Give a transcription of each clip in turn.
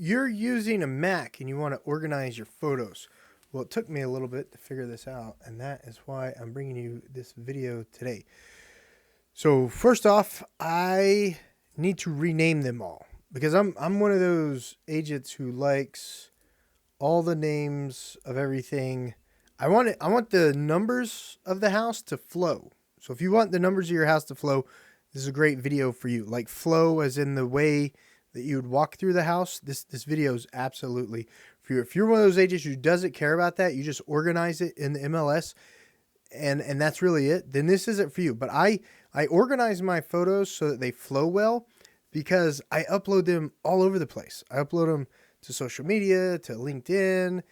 you're using a Mac and you want to organize your photos. Well, it took me a little bit to figure this out, and that is why I'm bringing you this video today. So first off, I need to rename them all because I'm one of those agents who likes all the names of everything. I want the numbers of the house to flow. So if you want the numbers of your house to flow, this is a great video for you. Like flow as in the way that you would walk through the house. This video is absolutely for you. If you're one of those agents who doesn't care about that, you just organize it in the MLS and that's really it, then this isn't for you. But I organize my photos so that they flow well because I upload them all over the place. I upload them to social media, to LinkedIn,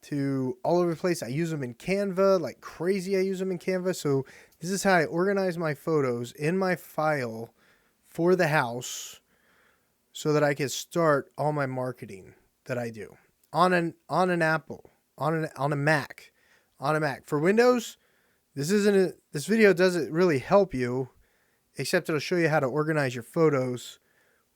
to all over the place. I use them in Canva like crazy. I use them in Canva. So this is how I organize my photos in my file for the house so that I can start all my marketing that I do on a Mac. For Windows, this video doesn't really help you, except it'll show you how to organize your photos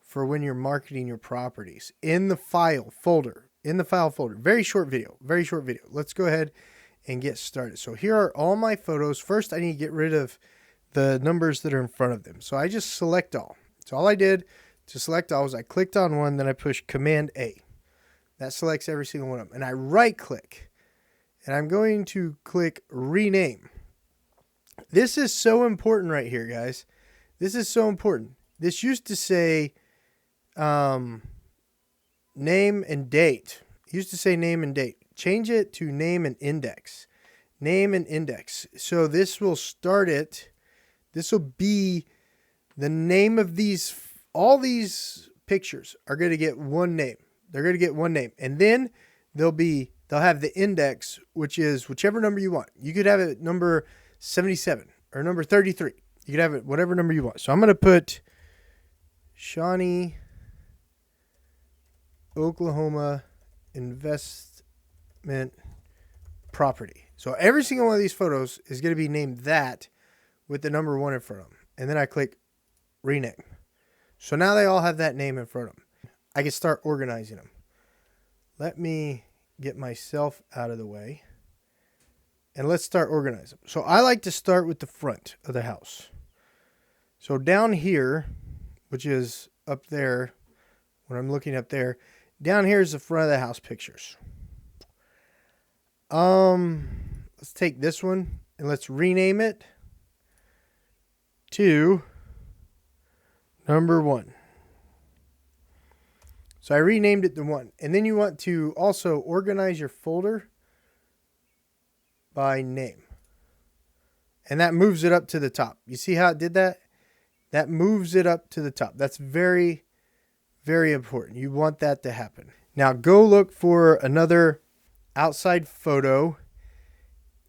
for when you're marketing your properties in the file folder. Very short video. Let's go ahead and get started. So here are all my photos. First, I need to get rid of the numbers that are in front of them. So I just select all. So all I did to select all was I clicked on one, then I pushed Command A. That selects every single one of them. And I right click and I'm going to click rename. This is so important right here, guys. This is so important. This used to say name and date. It used to say name and date. Change it to name and index. Name and index. So this will start it. This will be the name of these. All these pictures are going to get one name. They're going to get one name. And then they'll have the index, which is whichever number you want. You could have it number 77 or number 33. You could have it whatever number you want. So I'm going to put Shawnee, Oklahoma investment property. So every single one of these photos is going to be named that with the number 1 in front of them. And then I click rename. So now they all have that name in front of them. I can start organizing them. Let me get myself out of the way. And let's start organizing them. So I like to start with the front of the house. So down here, which is up there, when I'm looking up there, down here is the front of the house pictures. Let's take this one and let's rename it to number 1. So I renamed it to 1. And then you want to also organize your folder by name. And that moves it up to the top. You see how it did that? That moves it up to the top. That's very, very important. You want that to happen. Now go look for another outside photo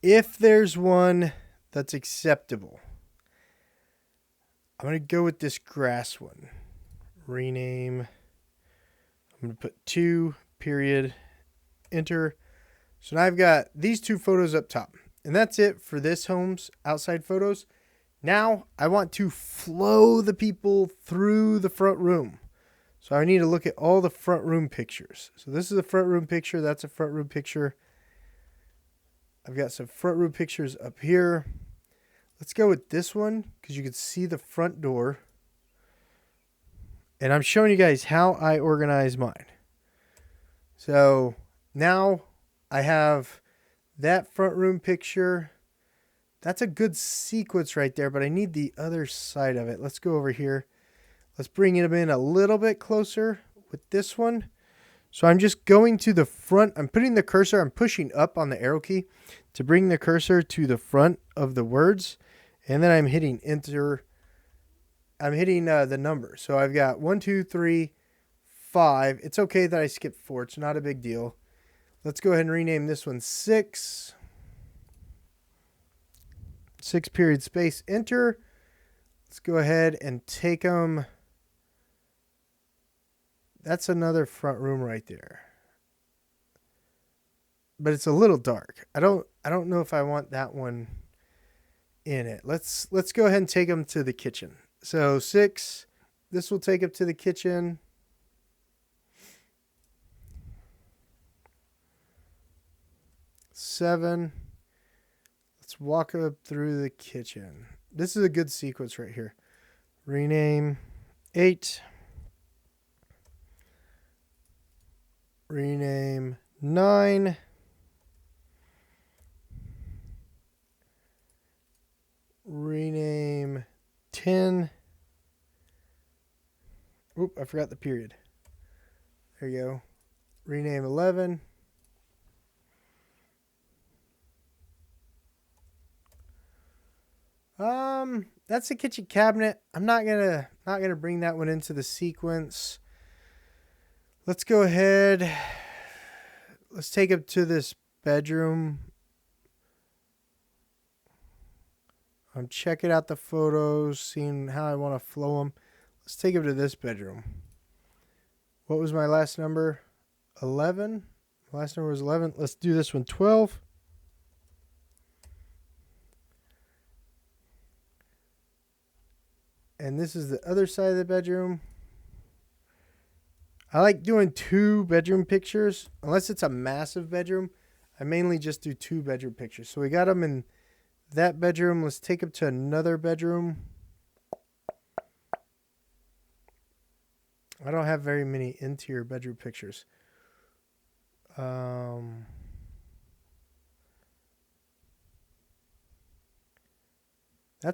if there's one that's acceptable. I'm going to go with this grass one. Rename. I'm going to put 2, period, enter. So now I've got these 2 photos up top. And that's it for this home's outside photos. Now I want to flow the people through the front room. So I need to look at all the front room pictures. So this is a front room picture. That's a front room picture. I've got some front room pictures up here. Let's go with this one because you can see the front door. And I'm showing you guys how I organize mine. So now I have that front room picture. That's a good sequence right there, but I need the other side of it. Let's go over here. Let's bring it in a little bit closer with this one. So I'm just going to the front. I'm putting the cursor, I'm pushing up on the arrow key to bring the cursor to the front of the words. And then I'm hitting enter. I'm hitting the number. So I've got 1, 2, 3, 5. It's okay that I skipped 4. It's not a big deal. Let's go ahead and rename this one 6. 6 period space, enter. Let's go ahead and take them. That's another front room right there. But it's a little dark. I don't know if I want that one in it. Let's go ahead and take them to the kitchen. So 6, this will take up to the kitchen. 7. Let's walk up through the kitchen. This is a good sequence right here. Rename 8. Rename 9. Rename 10. Oop, I forgot the period. There you go. Rename 11. That's the kitchen cabinet. I'm not gonna bring that one into the sequence. Let's go ahead. Let's take it to this bedroom. I'm checking out the photos, seeing how I want to flow them. Let's take it to this bedroom. What was my last number? 11. Last number was 11. Let's do this one. 12. And this is the other side of the bedroom. I like doing 2 bedroom pictures. Unless it's a massive bedroom, I mainly just do 2 bedroom pictures. So we got them in that bedroom. Let's take them to another bedroom. I don't have very many interior bedroom pictures. That's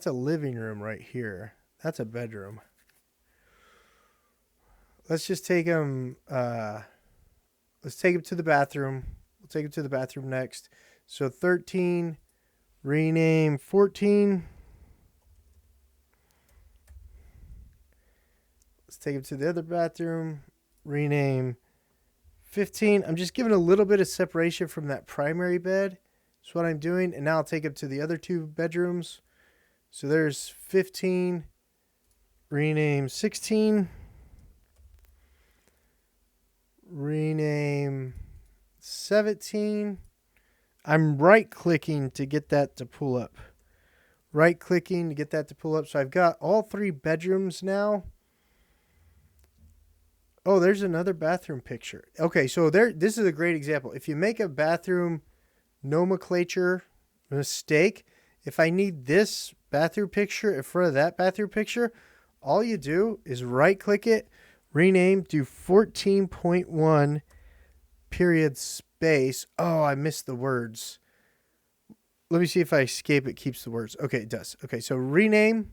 a living room right here. That's a bedroom. Let's just take them. Let's take them to the bathroom. We'll take them to the bathroom next. So 13, rename 14. Let's take them to the other bathroom. Rename 15. I'm just giving a little bit of separation from that primary bed. That's what I'm doing. And now I'll take them to the other 2 bedrooms. So there's 15. Rename 16. Rename 17. I'm right clicking to get that to pull up. Right clicking to get that to pull up. So I've got all 3 bedrooms now. Oh, there's another bathroom picture. Okay, so this is a great example. If you make a bathroom nomenclature mistake, if I need this bathroom picture in front of that bathroom picture, all you do is right click it, rename, do 14.1 period space. Oh, I missed the words. Let me see if I escape it keeps the words. Okay, it does. Okay, so rename,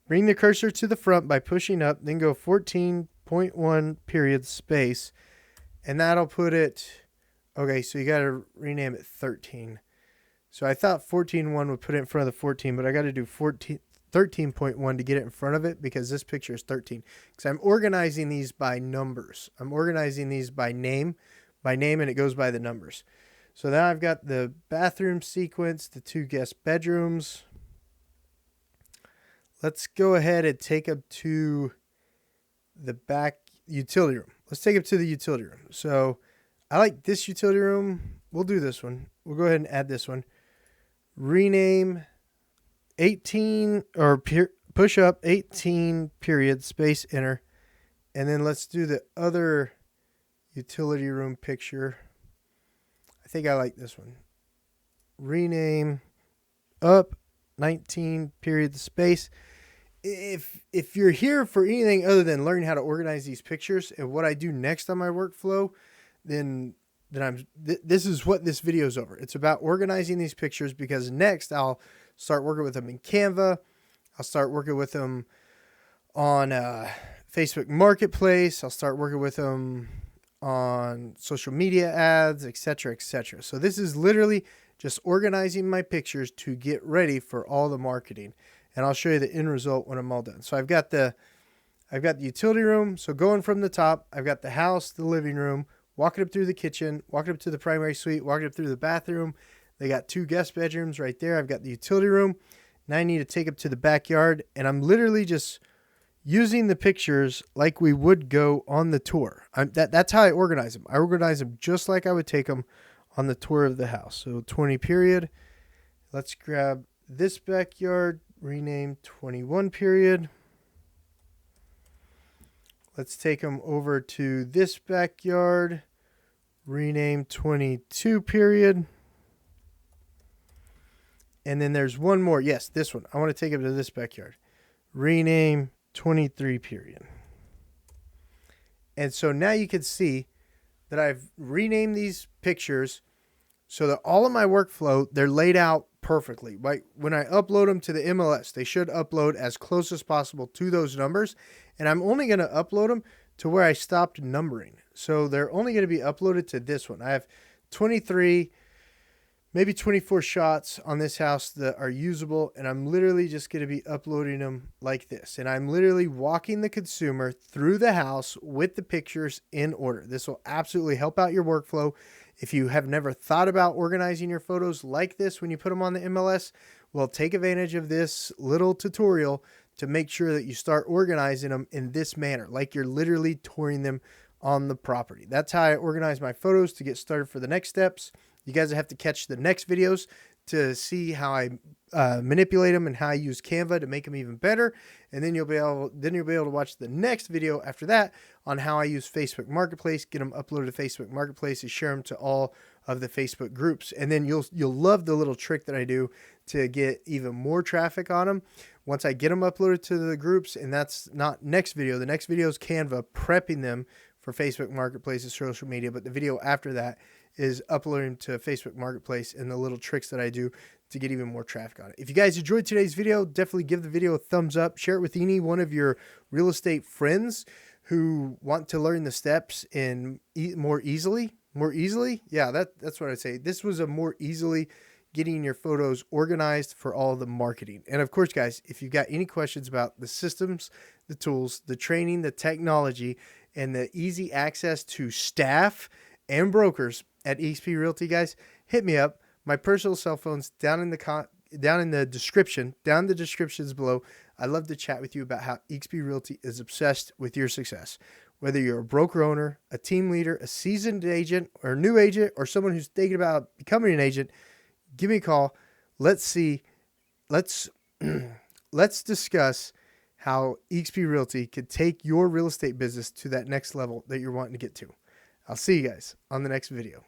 bring the cursor to the front by pushing up, then go 14.1 period space, and that'll put it. Okay, so you got to rename it 13. So I thought 14.1 would put it in front of the 14, but I got to do 13.1 to get it in front of it because this picture is 13. Because I'm organizing these by numbers. I'm organizing these by name, and it goes by the numbers. So now I've got the bathroom sequence, the 2 guest bedrooms. Let's go ahead and take them to the back utility room. Let's take them to the utility room. So I like this utility room. We'll do this one. We'll go ahead and add this one. Rename 18 or push up 18 period space enter. And then let's do the other utility room picture. I think I like this one. Rename up 19 period space. If you're here for anything other than learning how to organize these pictures and what I do next on my workflow, then this is what this video is over. It's about organizing these pictures because next I'll start working with them in Canva. I'll start working with them on Facebook Marketplace. I'll start working with them on social media ads, etc., etc. So this is literally just organizing my pictures to get ready for all the marketing. And I'll show you the end result when I'm all done. So I've got the utility room. So going from the top, I've got the house, the living room, walking up through the kitchen, walking up to the primary suite, walking up through the bathroom. They got 2 guest bedrooms right there. I've got the utility room. Now I need to take up to the backyard. And I'm literally just using the pictures like we would go on the tour. That's how I organize them. I organize them just like I would take them on the tour of the house. So 20 period. Let's grab this backyard, rename 21 period. Let's take them over to this backyard, rename 22 period. And then there's one more. Yes, this one. I want to take it to this backyard. Rename 23 period. And so now you can see that I've renamed these pictures so that all of my workflow, they're laid out perfectly. Like when I upload them to the MLS, they should upload as close as possible to those numbers. And I'm only going to upload them to where I stopped numbering. So they're only going to be uploaded to this one. I have 23, maybe 24 shots on this house that are usable, and I'm literally just going to be uploading them like this. And I'm literally walking the consumer through the house with the pictures in order. This will absolutely help out your workflow. If you have never thought about organizing your photos like this when you put them on the MLS, well, take advantage of this little tutorial to make sure that you start organizing them in this manner, like you're literally touring them on the property. That's how I organize my photos to get started for the next steps. You guys have to catch the next videos to see how I manipulate them and how I use Canva to make them even better. And then you'll be able to watch the next video after that on how I use Facebook Marketplace, get them uploaded to Facebook Marketplace, and share them to all of the Facebook groups. And then you'll love the little trick that I do to get even more traffic on them once I get them uploaded to the groups. And that's not next video. The next video is Canva prepping them for Facebook Marketplace and social media. But the video after that is uploading to Facebook Marketplace and the little tricks that I do to get even more traffic on it. If you guys enjoyed today's video, definitely give the video a thumbs up. Share it with any one of your real estate friends who want to learn the steps and more easily. Yeah, that's what I'd say. This was a more easily getting your photos organized for all the marketing. And of course, guys, if you've got any questions about the systems, the tools, the training, the technology, and the easy access to staff and brokers at eXp Realty, guys, hit me up. My personal cell phone's down in the description, down in the descriptions below. I'd love to chat with you about how eXp Realty is obsessed with your success. Whether you're a broker owner, a team leader, a seasoned agent, or a new agent, or someone who's thinking about becoming an agent, give me a call. Let's discuss how eXp Realty could take your real estate business to that next level that you're wanting to get to. I'll see you guys on the next video.